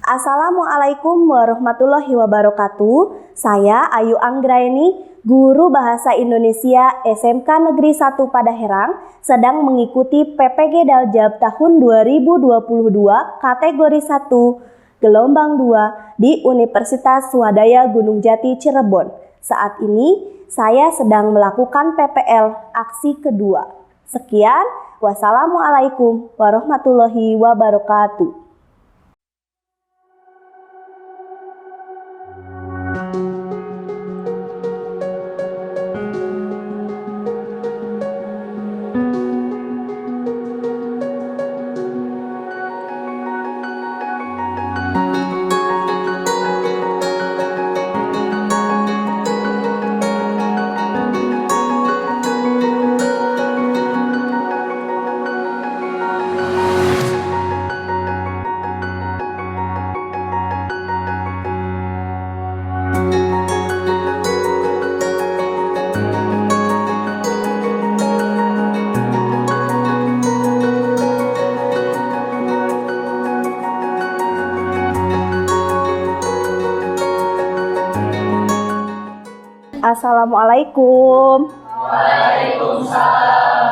Assalamualaikum warahmatullahi wabarakatuh. Saya Ayu Anggraeni, guru Bahasa Indonesia SMK Negeri 1 Padaherang, sedang mengikuti PPG Daljab tahun 2022 kategori 1 gelombang 2 di Universitas Swadaya Gunung Jati Cirebon. Saat ini saya sedang melakukan PPL aksi kedua. Sekian, wassalamualaikum warahmatullahi wabarakatuh. Assalamualaikum. Waalaikumsalam.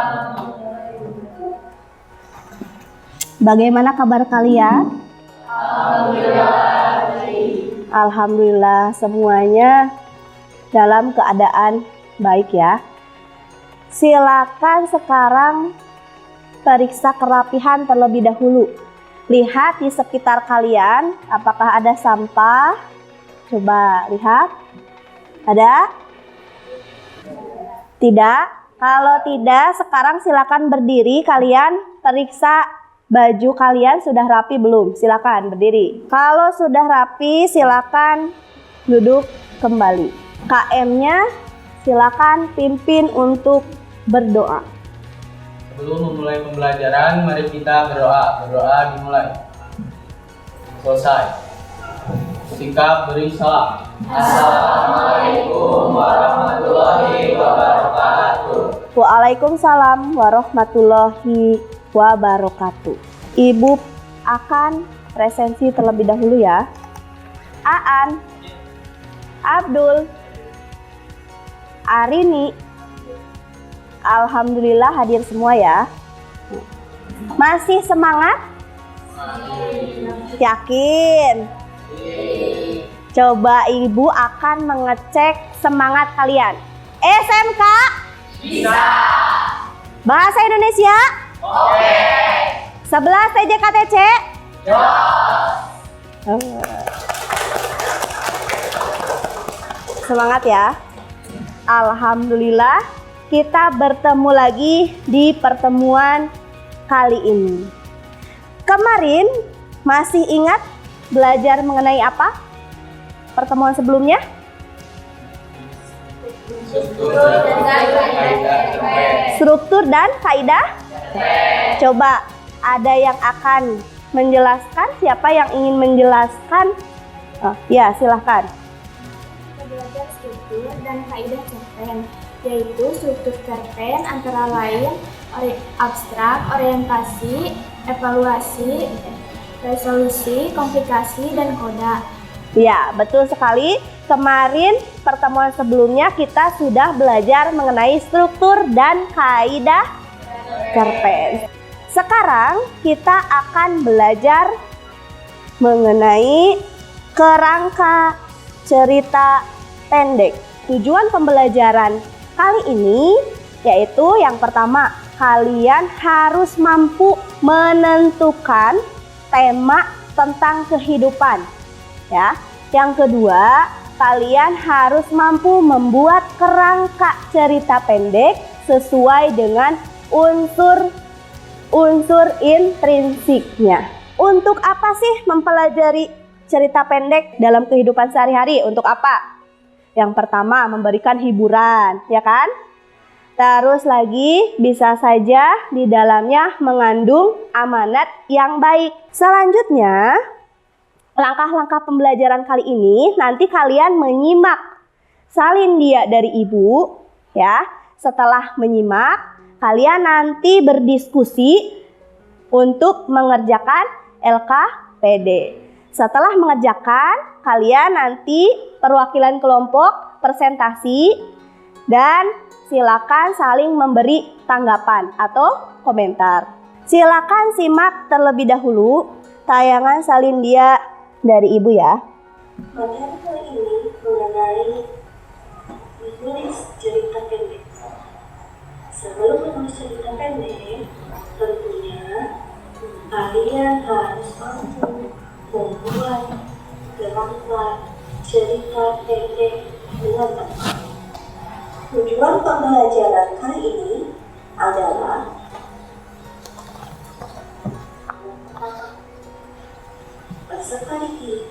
Bagaimana kabar kalian? Alhamdulillah. Alhamdulillah semuanya dalam keadaan baik ya. Silakan sekarang periksa kerapihan terlebih dahulu. Lihat di sekitar kalian apakah ada sampah. Coba lihat. Ada? Tidak? Kalau tidak, sekarang silakan berdiri. Kalian periksa baju kalian sudah rapi belum? Silakan berdiri. Kalau sudah rapi, silakan duduk kembali. KM-nya silakan pimpin untuk berdoa. Sebelum memulai pembelajaran, mari kita berdoa. Berdoa dimulai. Selesai. Sikap beri salam. Assalamualaikum warahmatullahi wabarakatuh. Waalaikumsalam warahmatullahi wabarakatuh. Ibu akan presensi terlebih dahulu ya. Aan, Abdul, Arini, alhamdulillah hadir semua ya. Masih semangat? Yakin? Coba ibu akan mengecek semangat kalian. SMK? Bisa. Bahasa Indonesia? Oke. 11 TJKTC? Jos. Semangat ya. Alhamdulillah kita bertemu lagi di pertemuan kali ini. Kemarin masih ingat belajar mengenai apa? Pertemuan sebelumnya? Struktur dan kaidah. Coba ada yang akan menjelaskan? Siapa yang ingin menjelaskan? Ya, silahkan. Belajar struktur dan kaidah cerpen, yaitu struktur cerpen antara lain abstrak, orientasi, evaluasi, resolusi, komplikasi, dan koda. Ya, betul sekali. Kemarin pertemuan sebelumnya kita sudah belajar mengenai struktur dan kaidah cerpen. Sekarang kita akan belajar mengenai kerangka cerita pendek. Tujuan pembelajaran kali ini yaitu yang pertama, kalian harus mampu menentukan tema tentang kehidupan. Ya. Yang kedua, kalian harus mampu membuat kerangka cerita pendek sesuai dengan unsur intrinsiknya. Untuk apa sih mempelajari cerita pendek dalam kehidupan sehari-hari? Untuk apa? Yang pertama, memberikan hiburan, ya kan? Terus lagi bisa saja di dalamnya mengandung amanat yang baik. Selanjutnya, langkah-langkah pembelajaran kali ini nanti kalian menyimak salin dia dari ibu ya. Setelah menyimak, kalian nanti berdiskusi untuk mengerjakan LKPD. Setelah mengerjakan, kalian nanti perwakilan kelompok presentasi dan silakan saling memberi tanggapan atau komentar. Silakan simak terlebih dahulu tayangan salin dia dari Ibu ya. Materi kali ini mengenai menulis cerita pendek. Sebelum menulis cerita pendek, tentunya kalian harus mampu membuat kerangka cerita pendek dengan tepat. Tujuan pembelajaran kali ini adalah peserta didik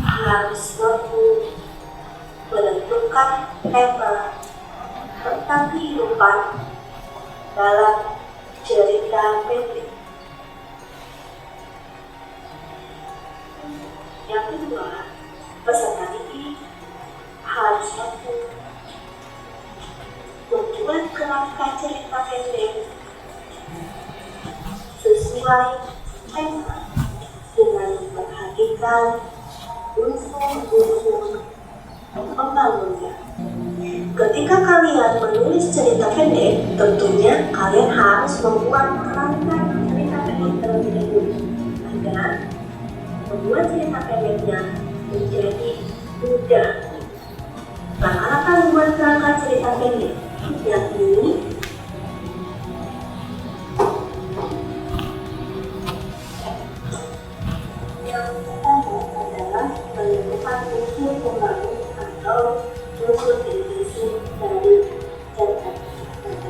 harus mampu menentukan tema tentang kehidupan dalam cerita pendek. Yang kedua, peserta didik harus mampu membuat kerangka cerita pendek sesuai tema dengan memperhatikan unsur-unsur pembangunnya. Ketika kalian menulis cerita pendek, tentunya kalian harus membuat kerangka cerita pendek terlebih dahulu agar membuat cerita pendeknya menjadi mudah. Langkah-langkah membuat kerangka cerita pendek yakni yang pertama adalah menentukan unsur pembangun atau unsur inti dari cerita.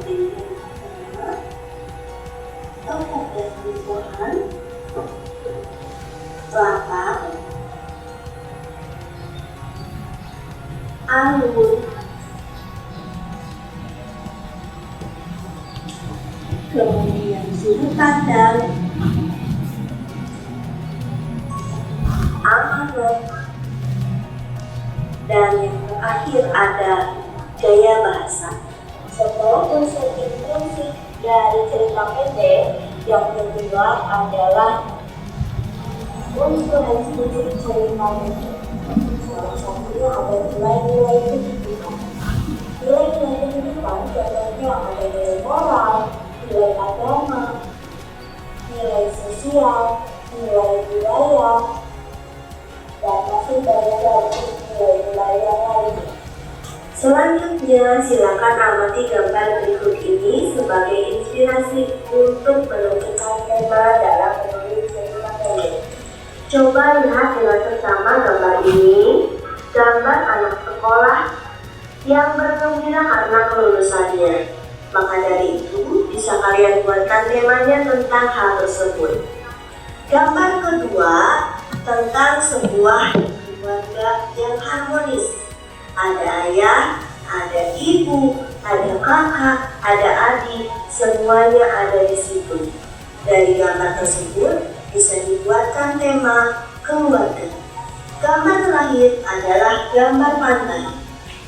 Pertama, tokoh dan tokohan, latar, alur, kemudian sudut pandang, amanat, dan yang terakhir ada gaya bahasa. Setelah unsur intrinsik dari cerita pendek, yang kedua adalah unsur eksklusif cerita pendek. Salah satunya ada nilai-nilai kehidupan. Nilai-nilai kehidupan contohnya ada nilai moral, nilai agama, nilai sosial, nilai budaya, dan masih banyak lagi nilai-nilai yang lainnya. Selanjutnya, silakan amati gambar berikut ini sebagai inspirasi untuk menentukan tema dalam menulis cerita pendek. Coba lihat dengan seksama gambar ini, gambar anak sekolah yang bergembira karena kelulusannya. Maka dari itu, bisa kalian buatkan temanya tentang hal tersebut. Gambar kedua, tentang sebuah keluarga yang harmonis. Ada ayah, ada ibu, ada kakak, ada adik, semuanya ada di situ. Dari gambar tersebut bisa dibuatkan tema keluarga. Gambar terakhir adalah gambar pantai.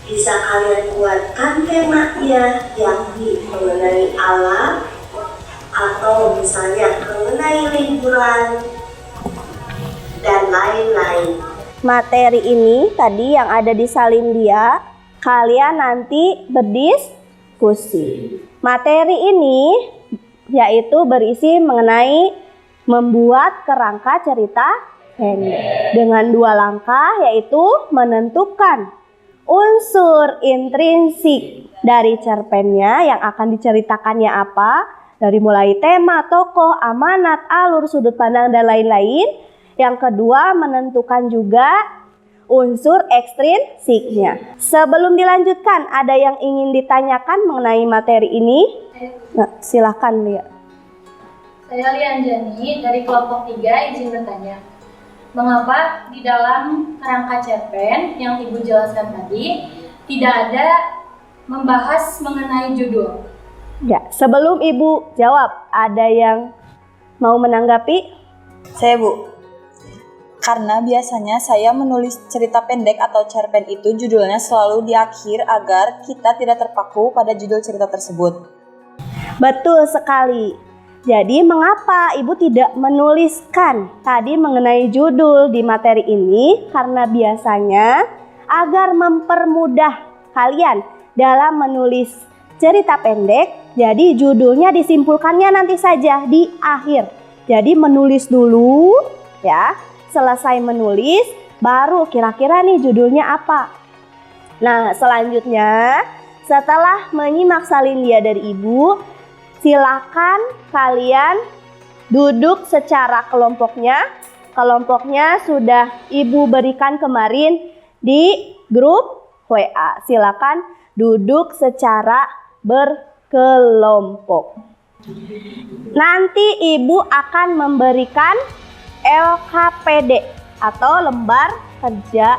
Bisa kalian buatkan temanya yakni mengenai alam atau misalnya mengenai liburan dan lain-lain. Materi ini tadi yang ada di salin dia, kalian nanti berdiskusi. Materi ini yaitu berisi mengenai membuat kerangka cerita pendek dengan 2 langkah, yaitu menentukan unsur intrinsik dari cerpennya yang akan diceritakannya apa, dari mulai tema, tokoh, amanat, alur, sudut pandang, dan lain-lain. Yang kedua, menentukan juga unsur ekstrinsiknya. Sebelum dilanjutkan, ada yang ingin ditanyakan mengenai materi ini? Nah, silahkan Lia. Saya Lianjani dari kelompok 3 izin bertanya. Mengapa di dalam kerangka cerpen yang Ibu jelaskan tadi tidak ada membahas mengenai judul? Ya, sebelum Ibu jawab, ada yang mau menanggapi? Saya Bu. Karena biasanya saya menulis cerita pendek atau cerpen itu judulnya selalu di akhir agar kita tidak terpaku pada judul cerita tersebut. Betul sekali. Jadi mengapa Ibu tidak menuliskan tadi mengenai judul di materi ini? Karena biasanya agar mempermudah kalian dalam menulis cerita pendek, jadi judulnya disimpulkannya nanti saja di akhir. Jadi menulis dulu ya, selesai menulis baru kira-kira nih judulnya apa. Nah, selanjutnya setelah menyimak salindia dari Ibu, silakan kalian duduk secara kelompoknya. Kelompoknya sudah Ibu berikan kemarin di grup WA. Silakan duduk secara berkelompok. Nanti Ibu akan memberikan LKPD atau lembar kerja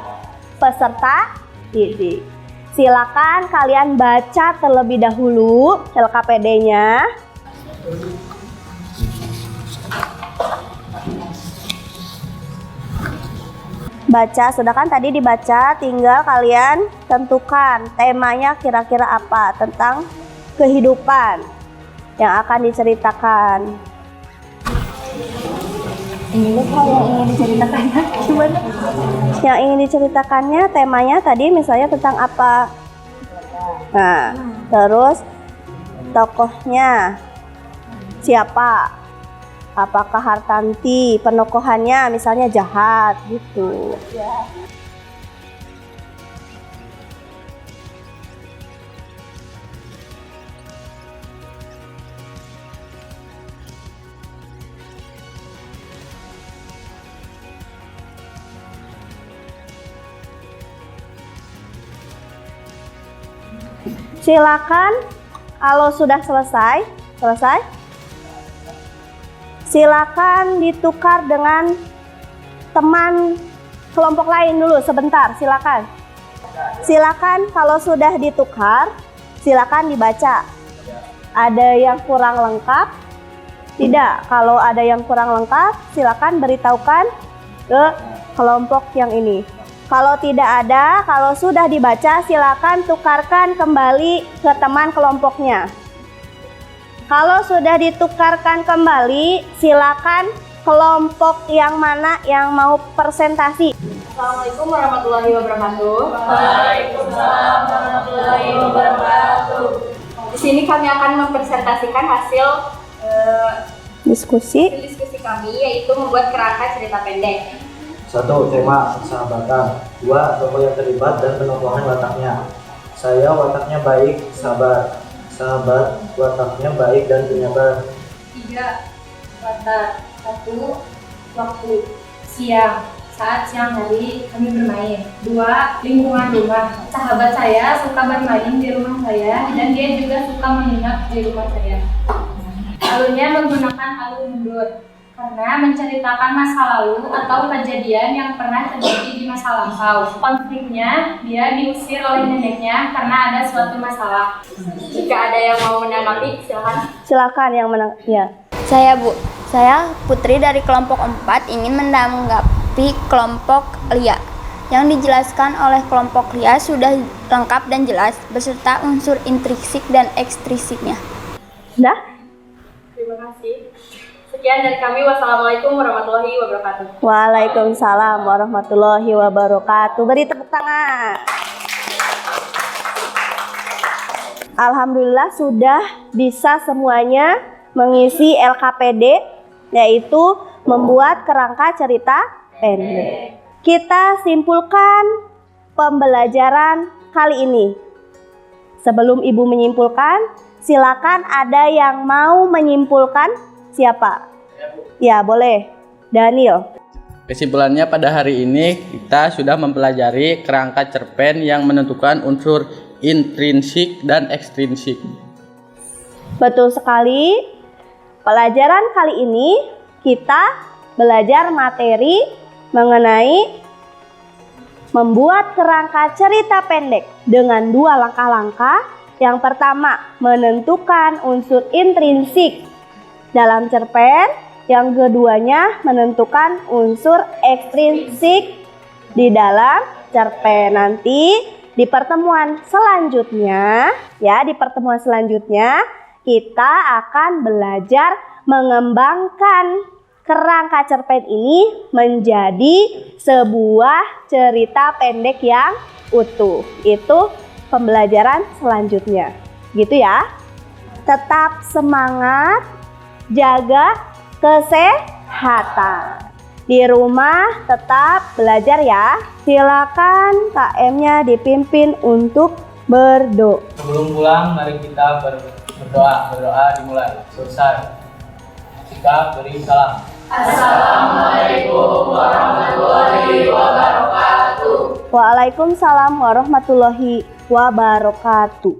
peserta didik. Silakan kalian baca terlebih dahulu LKPD-nya. Baca, sudah kan tadi dibaca, tinggal kalian tentukan temanya kira-kira apa tentang kehidupan yang akan diceritakan. Ini yang ingin diceritakannya gimana? Yang ingin diceritakannya temanya tadi misalnya tentang apa? Nah, terus tokohnya siapa? Apakah Hartanti? Penokohannya misalnya jahat gitu. Silakan kalau sudah selesai, silakan ditukar dengan teman kelompok lain dulu sebentar, silakan. Silakan kalau sudah ditukar, silakan dibaca. Ada yang kurang lengkap? Tidak. Kalau ada yang kurang lengkap, silakan beritahukan ke kelompok yang ini. Kalau tidak ada, kalau sudah dibaca, silakan tukarkan kembali ke teman kelompoknya. Kalau sudah ditukarkan kembali, silakan kelompok yang mana yang mau presentasi. Assalamualaikum warahmatullahi wabarakatuh. Waalaikumsalam warahmatullahi wabarakatuh. Di sini kami akan mempresentasikan hasil Diskusi. diskusi kami, yaitu membuat kerangka cerita pendek. 1. Tema persahabatan. 2. Tokoh yang terlibat dan penokohan wataknya. Saya wataknya baik, sabar. Sahabat wataknya baik dan penyabar. 3. Watak. 1. Waktu siang. Saat siang hari kami bermain. 2. Lingkungan rumah. Sahabat saya suka bermain di rumah saya dan dia juga suka menginap di rumah saya. Alurnya menggunakan alur mundur karena menceritakan masa lalu atau kejadian yang pernah terjadi di masa lampau. Konfliknya, dia diusir oleh neneknya karena ada suatu masalah. Jika ada yang mau menanggapi, silakan. Silakan yang menang. Ya. Saya Putri dari kelompok 4 ingin menanggapi kelompok Lia. Yang dijelaskan oleh kelompok Lia sudah lengkap dan jelas beserta unsur intrinsik dan ekstrinsiknya. Sudah? Terima kasih. Sekian dari kami. Wassalamualaikum warahmatullahi wabarakatuh. Waalaikumsalam warahmatullahi wabarakatuh. Beri tepuk tangan. Alhamdulillah sudah bisa semuanya mengisi LKPD, yaitu membuat kerangka cerita pendek. Kita simpulkan pembelajaran kali ini. Sebelum Ibu menyimpulkan, silakan ada yang mau menyimpulkan. Siapa? Ya, boleh. Daniel. Kesimpulannya pada hari ini kita sudah mempelajari kerangka cerpen yang menentukan unsur intrinsik dan ekstrinsik. Betul sekali. Pelajaran kali ini kita belajar materi mengenai membuat kerangka cerita pendek dengan 2 langkah-langkah. Yang pertama, menentukan unsur intrinsik dalam cerpen. Yang keduanya, menentukan unsur ekstrinsik di dalam cerpen. Nanti di pertemuan selanjutnya, kita akan belajar mengembangkan kerangka cerpen ini menjadi sebuah cerita pendek yang utuh. Itu pembelajaran selanjutnya. Gitu ya. Tetap semangat, jaga kesehatan. Di rumah tetap belajar ya. Silakan KM-nya dipimpin untuk berdoa. Sebelum pulang, mari kita berdoa. Berdoa dimulai. Selesai. Kita beri salam. Assalamualaikum warahmatullahi wabarakatuh. Waalaikumsalam warahmatullahi wabarakatuh.